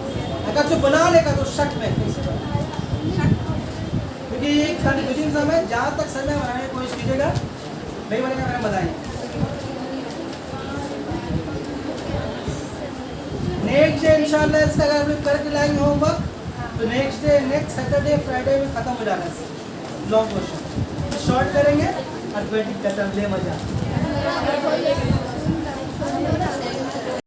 अगर जो बना लेगा तो शक में कैसे बना, क्योंकि ये कंफ्यूजिंग समय, जहाँ तक समय बनाने की कोशिश कीजिएगा, नहीं बनेगा फिर हम बताएंगे। नेक्स्ट डे इंशाल्लाह इसका अगर हम लोग करके लाएंगे होमवर्क तो next day, next Saturday, Friday में खत्म हो जाना है लॉन्ग क्वेश्चन। शॉर्ट करेंगे, अर्थमेटिक खत्म, ले मजा।